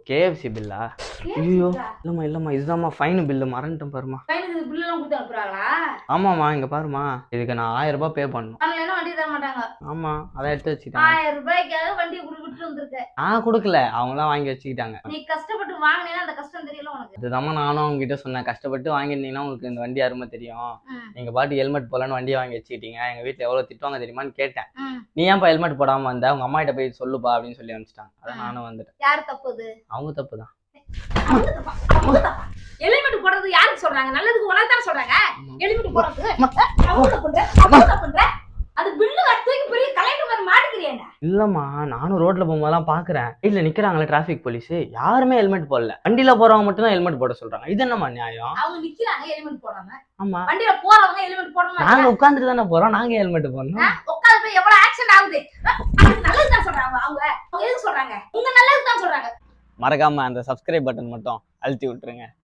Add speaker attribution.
Speaker 1: KFC பில்லா? ஐயோ இல்லம்மா இதுதான்மா fine bill, மறந்துட்டேன் பாருமா.
Speaker 2: ஃபைனுக்கு பில் எல்லாம் கொடுத்து அனுப்புறாங்களா?
Speaker 1: ஆமாமா இங்க பாருமா, இதுக்கு நான் 1000 ரூபாய் பே பண்ணணும்.
Speaker 2: அதனால வண்டி தர மாட்டாங்க.
Speaker 1: ஆமா அதான் எடுத்து வச்சுக்கிட்டாங்க.
Speaker 2: 1000 ரூபாய்க்காக வண்டியை விட்டு வந்திருக்க.
Speaker 1: நான் கொடுக்கல, அவங்க தான் வாங்கி வச்சுக்கிட்டாங்க.
Speaker 2: நீ கஷ்டப்பட்டு வாங்கினேன்னா அந்த கஷ்டம் தெரியல உனக்கு.
Speaker 1: அதுதாம்மா நானும் அவங்க கிட்ட சொன்னேன், கஷ்டப்பட்டு வாங்கிருந்தீங்கன்னா உங்களுக்கு இந்த வண்டி அருமை தெரியும். நீங்க பாட்டு ஹெல்மெட் போடலான்னு வண்டியை வாங்கி வச்சுக்கிட்டீங்க, எங்க வீட்டுல எவ்வளவு திட்டுவாங்க தெரியுமான்னு கேட்டேன். நீ ஏன்ப்பா ஹெல்மெட் போடாம வந்த, உங்க அம்மா கிட்ட போய் சொல்லுப்பா அப்படின்னு சொல்லி அனுப்பிச்சிட்டாங்க. அதான் நானும் வந்துட்டேன்.
Speaker 2: யாரு தப்பு?
Speaker 1: அவங்க தப்பு தான்.
Speaker 2: ஹெல்மெட் போடுறது யாருக்கு சொல்றாங்க? நல்லதுக்கு உனக்கு தான் சொல்றாங்க. ஹெல்மெட் போடுறது அது பில்லு தூக்கி பெரிய கலெக்டர் மாதிரி மாட்டிக்கிறீங்க.
Speaker 1: இல்லம்மா நானும் ரோட்ல போகும்போதெல்லாம் பாக்குறேன், வீட்டுல நிக்கிறாங்களே டிராபிக் போலீஸ், யாருமே ஹெல்மெட் போடல. வண்டியில போறவங்க மட்டும் தான் ஹெல்மெட் போட சொல்றாங்க. இது என்னம்மா நியாயம்?
Speaker 2: அவங்க நிக்கிறாங்க ஹெல்மெட் போடாம.
Speaker 1: ஆமா
Speaker 2: வண்டியில போறவங்க ஹெல்மெட் போடணும்.
Speaker 1: நாங்க உட்கார்ந்துட்டு தானே போறோம், நாங்க ஹெல்மெட் போடணும்.
Speaker 2: உட்கார்ந்து போய் எவ்வளவு ஆக்சன் ஆகுது. நல்லது தான் சொல்றாங்க. அவங்க எது சொல்றாங்க? உங்க நல்லது தான் சொல்றாங்க.
Speaker 1: மறக்காம அந்த சப்ஸ்கிரைப் பட்டன் மட்டும் அழுத்தி விட்டுருங்க.